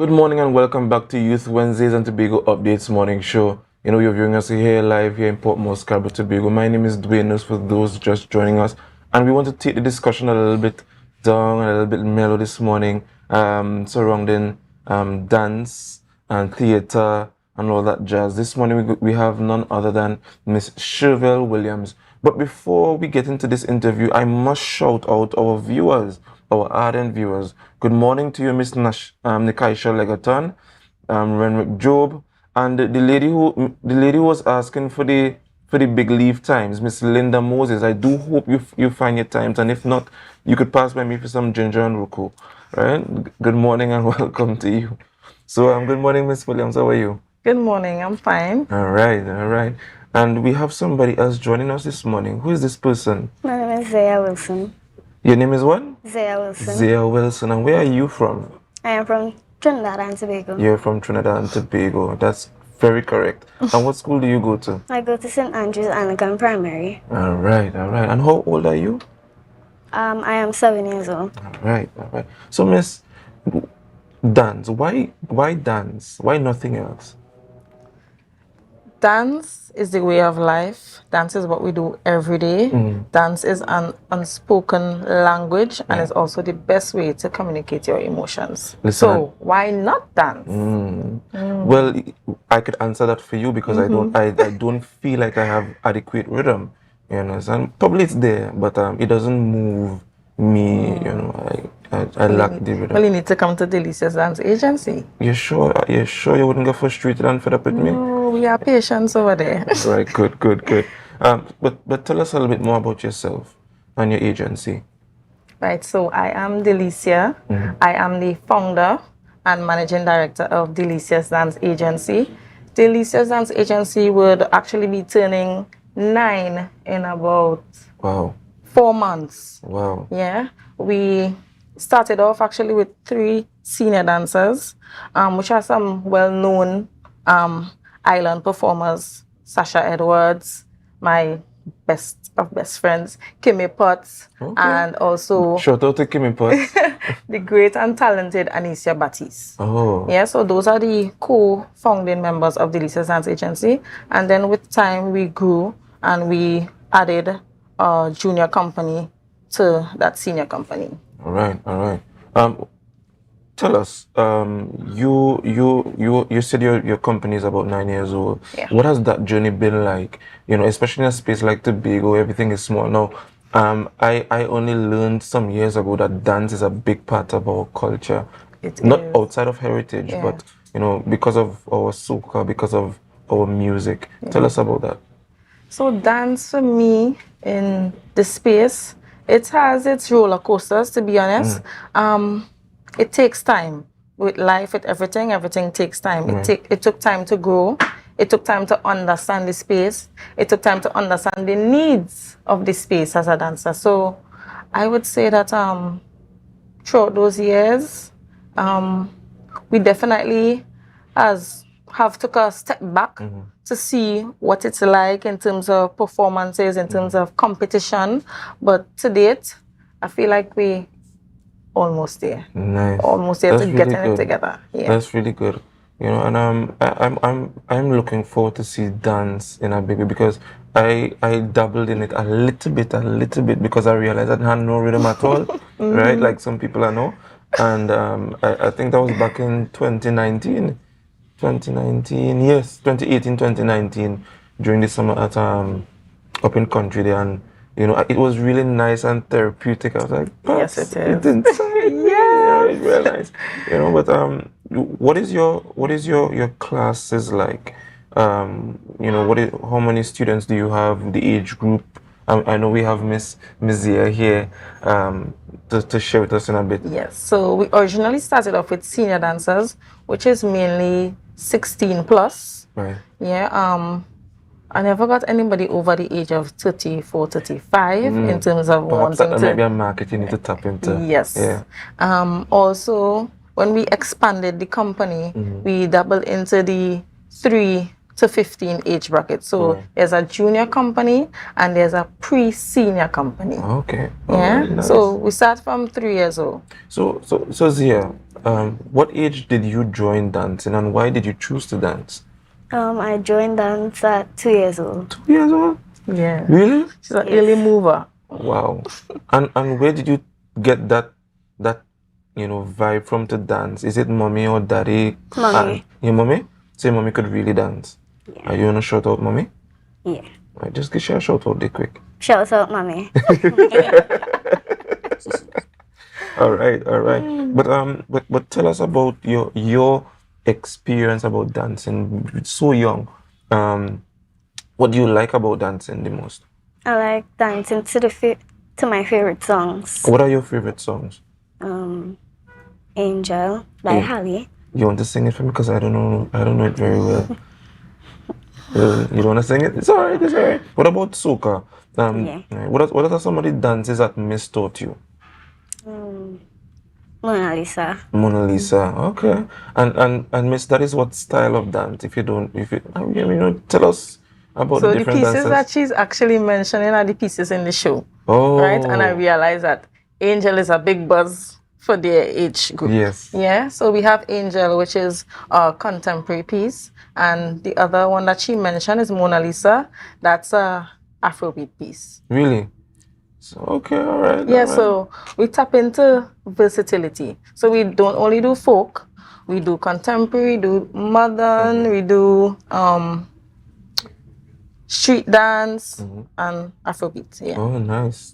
Good morning and welcome back to Youth Wednesdays and Tobago Updates Morning Show. You're viewing us here live here in Port Moresby, Tobago. My name is Dwayne, for those just joining us, and we want to take the discussion a little bit down, a little bit mellow this morning, surrounding dance and theatre and all that jazz. This morning we have none other than Miss Chevelle Williams. But before we get into this interview, I must shout out our viewers, our ardent viewers. Good morning to you, Miss Nikaisha Legaton, Renwick Job, and the lady who was asking for the big leave times, Miss Linda Moses. I do hope you find your times, and if not, you could pass by me for some ginger and ruku. Right? Good morning and welcome to you. So, good morning, Miss Williams. How are you? Good morning. I'm fine. All right. And we have somebody else joining us this morning. Who is this person? My name is Zaya Wilson. Your name is what? Zaya Wilson. Zaya Wilson. And where are you from? I am from Trinidad and Tobago. You're from Trinidad and Tobago. That's very correct. And what school do you go to? I go to St. Andrew's Anglican Primary. All right. And how old are you? I am 7 years old. All right. So, Miss, dance. Why dance? Why nothing else? Dance is the way of life. Dance is what we do every day. Dance is an unspoken language and is also the best way to communicate your emotions. Listen, so why not dance? Well, I could answer that for you because I don't feel like I have adequate rhythm. You understand? Probably it's there, but it doesn't move me. I lack the rhythm. Well, you need to come to Delicious Dance Agency. You sure you wouldn't get frustrated and fed up with me? No, we are patients over there. Right, good. But tell us a little bit more about yourself and your agency. Right, so I am Delicia. I am the founder and managing director of Delicious Dance Agency. Delicious Dance Agency would actually be turning 9 in about 4 months. Wow. Yeah, we started off actually with 3 senior dancers, which are some well-known island performers. Sasha Edwards, my best of best friends, Kimmy Potts, and also shout out to Kimmy Potts, the great and talented Anicia Batiste. Oh. Yeah, so those are the co-founding members of the Delicious Dance Agency. And then with time we grew and we added a junior company to that senior company. All right. Tell us, you said your company is about 9 years old. Yeah. What has that journey been like? Especially in a space like Tobago, everything is small. Now, I only learned some years ago that dance is a big part of our culture. Not outside of heritage, but because of our soca, because of our music. Yeah. Tell us about that. So dance for me in the space, it has its roller coasters, to be honest. It takes time. With life, with everything takes time. It took time to grow. It took time to understand the space. It took time to understand the needs of the space as a dancer. So I would say that throughout those years, we definitely have took a step back to see what it's like in terms of performances, in terms of competition. But to date, I feel like we almost there. Nice. Almost there to getting it together. Yeah. That's really good. And I'm looking forward to see dance in a big way because I dabbled in it a little bit because I realized I had no rhythm at all, right? Like some people I know. And I think that was back in 2019. 2018, 2019, during the summer at up in country there, and it was really nice and therapeutic. I was like, yes, it is. Yeah, it's really nice. But what is your classes like? How many students do you have? The age group? I know we have Miss Zia here to share with us in a bit. Yes, so we originally started off with senior dancers, which is mainly 16 plus. Right. Yeah. I never got anybody over the age of 34, 35 in terms of wanting to. That might be a market you need to tap into. Yes. Yeah. Also, when we expanded the company, we doubled into the 3 to 15 age bracket. So there's a junior company and there's a pre-senior company. Okay. Yeah. Nice. So we start from 3 years old. So Zia, What age did you join dancing, and why did you choose to dance? I joined dance at 2 years old. 2 years old? Yeah. Really? She's an Yes. early mover. Wow. And where did you get that vibe from to dance? Is it mommy or daddy? Mommy. Your mommy? Say mommy could really dance. Yeah. Are you gonna shout out mommy? Yeah. Right, just give her a shout out there quick. Shout out, mommy. All right. But tell us about your experience about dancing. It's so young. What do you like about dancing the most? I like dancing to my favorite songs. What are your favorite songs? Angel by Yeah. Hallie. You want to sing it for me? Because I don't know it very well. You don't want to sing it? It's alright. What about soca? Yeah. What are some of the dances that Miss taught you? Mona Lisa. Mona Lisa. Okay. And Miss, that is what style of dance? Tell us about So the the different pieces dances. that she's actually mentioning are the pieces in the show. Oh. Right? And I realized that Angel is a big buzz for their age group. Yes. Yeah. So we have Angel, which is a contemporary piece. And the other one that she mentioned is Mona Lisa. That's a Afrobeat piece. Really? So okay, all right. Yeah, all right. so we tap into versatility. So we don't only do folk, we do contemporary, do modern, we do street dance and Afrobeat. Yeah. Oh, nice.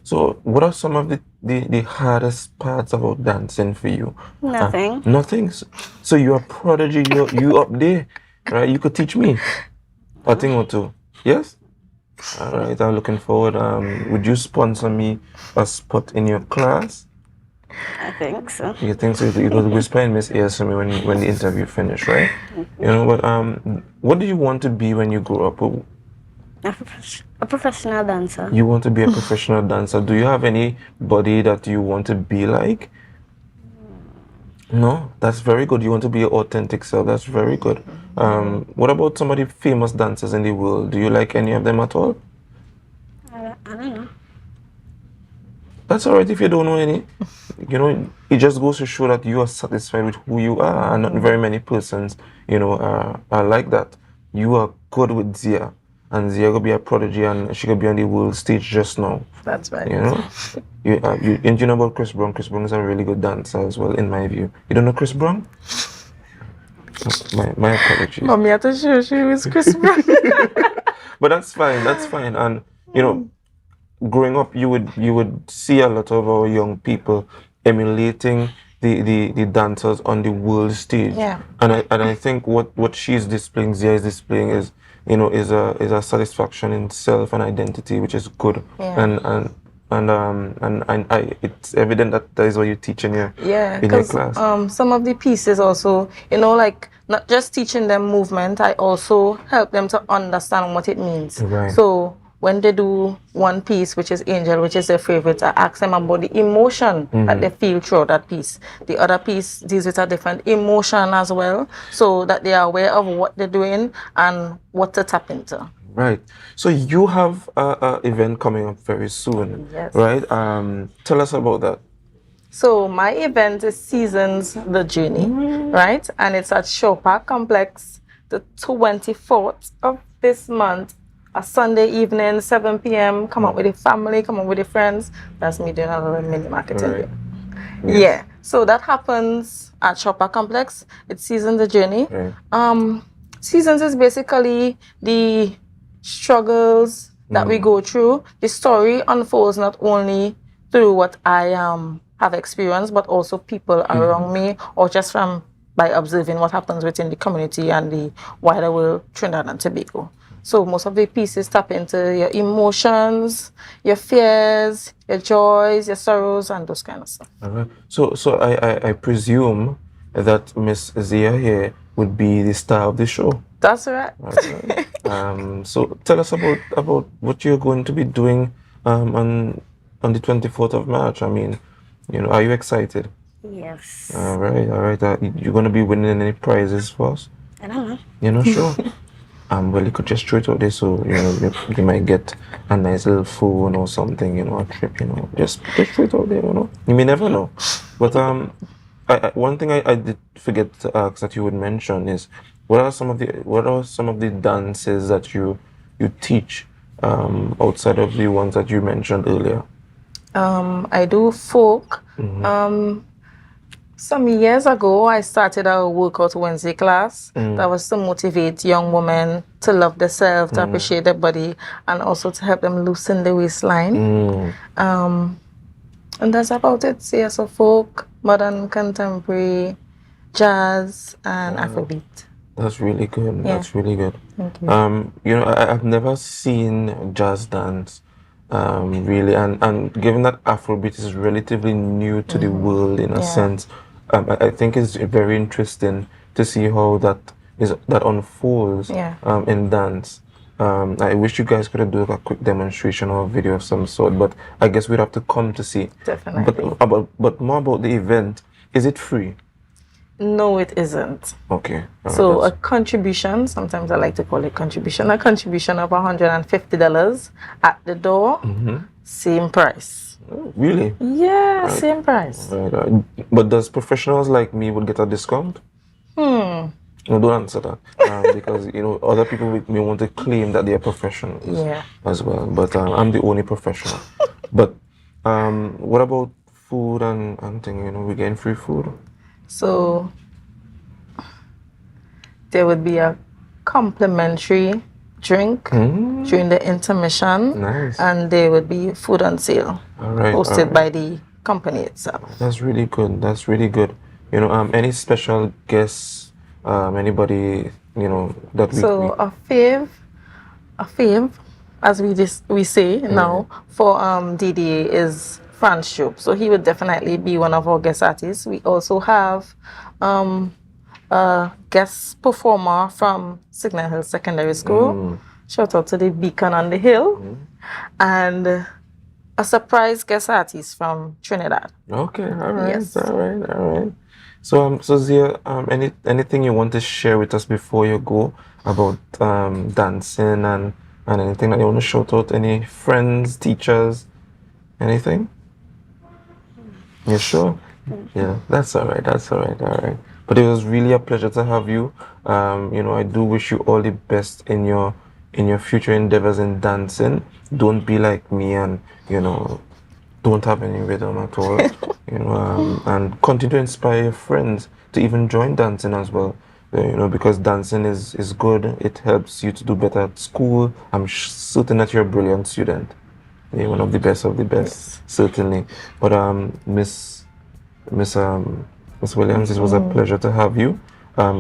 So, what are some of the hardest parts about dancing for you? Nothing. Nothing. So you're a prodigy. You up there, right? You could teach me a thing or two. Yes. All right. I'm looking forward. Would you sponsor me a spot in your class? I think so. You think so? You could whisper in Miss ears for me when the interview finished, right? You know what? What do you want to be when you grow up? A professional dancer. You want to be a professional dancer. Do you have anybody that you want to be like? No, that's very good. You want to be your authentic self. That's very good. What about some of the famous dancers in the world? Do you like any of them at all? I don't know. That's all right if you don't know any. It just goes to show that you are satisfied with who you are, and not very many persons, are like that. You are good with Zia, and Zia will be a prodigy, and she could be on the world stage just now. That's right. And you know about Chris Brown? Chris Brown is a really good dancer as well, in my view. You don't know Chris Brown? My apologies. Mommy had to show she was Chris Brown. But that's fine. And growing up, you would see a lot of our young people emulating the dancers on the world stage. Yeah. And I think what she's displaying, Zia is displaying, is a satisfaction in self and identity, which is good. Yeah. And it's evident that is what you teach in your class. Some of the pieces also, like not just teaching them movement, I also help them to understand what it means. Right. So when they do one piece, which is Angel, which is their favorite, I ask them about the emotion that they feel throughout that piece. The other piece deals with a different emotion as well, so that they are aware of what they're doing and what to tap into. Right. So you have a event coming up very soon. Yes. Right. Tell us about that. So my event is Seasons the Journey, right? And it's at Shopper Complex, the 24th of this month, a Sunday evening, 7 p.m. Come up with your family, come up with your friends. That's me doing a little mini marketing. Right. Here. Yeah. So that happens at Shopper Complex. It's Seasons the Journey. Right. Seasons is basically the struggles that we go through. The story unfolds not only through what I have experienced, but also people around me, or just by observing what happens within the community and the wider world, Trinidad and Tobago. So most of the pieces tap into your emotions, your fears, your joys, your sorrows, and those kind of stuff. Right. So I presume that Miss Zia here would be the star of the show. That's right. Okay. So tell us about what you're going to be doing on the 24th of March. I mean, are you excited? Yes. All right. You're going to be winning any prizes for us? I don't know. You're not sure? Well, you could just throw it out there, so you might get a nice little phone or something, a trip, just throw it out there, You may never know. But one thing I did forget to ask that you would mention is what are some of the dances that you teach outside of the ones that you mentioned earlier? I do folk. Some years ago, I started a workout Wednesday class that was to motivate young women to love themselves, to appreciate their body, and also to help them loosen the waistline. And that's about it. So, yeah, so folk, modern, contemporary, jazz, and Afrobeat. That's really good. Yeah. That's really good. Thank you. You know, I've never seen jazz dance, really, and given that Afrobeat is relatively new to the world in a sense, I think it's very interesting to see how that unfolds, in dance. I wish you guys could have do a quick demonstration or a video of some sort, but I guess we'd have to come to see. Definitely. But more about the event. Is it free? No, it isn't. Okay. So a contribution, sometimes I like to call it contribution, a contribution of $150 at the door, same price. Really? Yeah, same price. Right. But does professionals like me would get a discount? No, don't answer that. Because, you know, other people with me want to claim that they are professionals as well. But I'm the only professional. But what about food and thing? You know, we getting free food? So there would be a complimentary drink during the intermission. Nice. And there would be food on sale, hosted by the company itself. That's really good. That's really good. You know, any special guests, anybody, you know, that we... So a fave, as we say now, for DDA is Franz Shoop. So he would definitely be one of our guest artists. We also have a guest performer from Signal Hill Secondary School. Shout out to the Beacon on the Hill. And a surprise guest artist from Trinidad. Okay, all right, Yes. all right. So, Zia, anything you want to share with us before you go about dancing and anything that you want to shout out? Any friends, teachers, anything? You sure? Yeah, that's all right. All right. But it was really a pleasure to have you. You know, I do wish you all the best in your future endeavors in dancing. Don't be like me and, you know, don't have any rhythm at all. You know, and continue to inspire your friends to even join dancing as well. You know, because dancing is good. It helps you to do better at school. I'm certain that you're a brilliant student. You're one of the best, certainly. But Miss Williams, it was a pleasure to have you.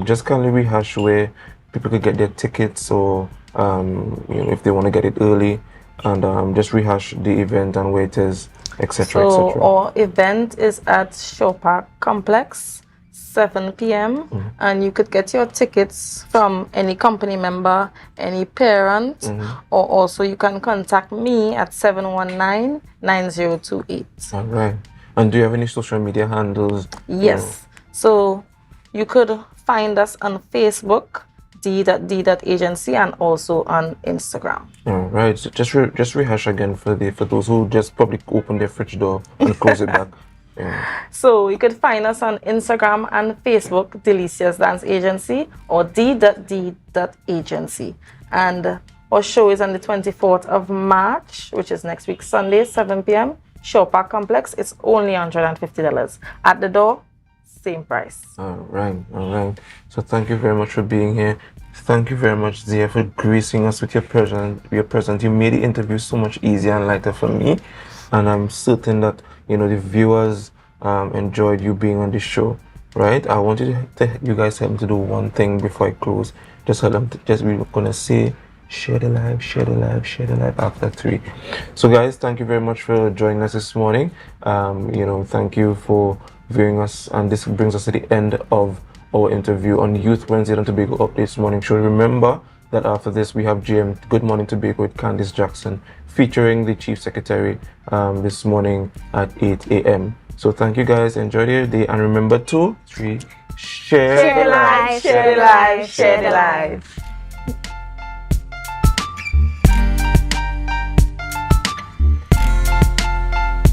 Just kindly rehash where people could get their tickets, or you know, if they want to get it early, and just rehash the event and where it is, etc. So etc. our event is at Shaw Park Complex, 7 p.m. And you could get your tickets from any company member, any parent, or also you can contact me at 719-9028. All right. And do you have any social media handles? Yes. So you could find us on Facebook, d.d.agency, and also on Instagram. All right. So just rehash again for those who just probably open their fridge door and close it back. Yeah. So you could find us on Instagram and Facebook, Delicious Dance Agency, or d.d.agency. And our show is on the 24th of March, which is next week, Sunday, 7 p.m. Shaw Park Complex. It's only $150. At the door, same price. All right. So thank you very much for being here. Thank you very much, Zia, for gracing us with your presence. You made the interview so much easier and lighter for me, and I'm certain that, you know, the viewers enjoyed you being on the show. Right? I want you guys help me to do one thing before I close. We're gonna say, share the live after 3. So guys, thank you very much for joining us this morning. You know, thank you for viewing us, and this brings us to the end of our interview on Youth Wednesday on Tobago Updates Morning Show. Remember that after this we have GM Good Morning Tobago with Candice Jackson featuring the Chief Secretary this morning at 8 a.m. So thank you guys, enjoy your day, and remember to share Share the live. Share the live.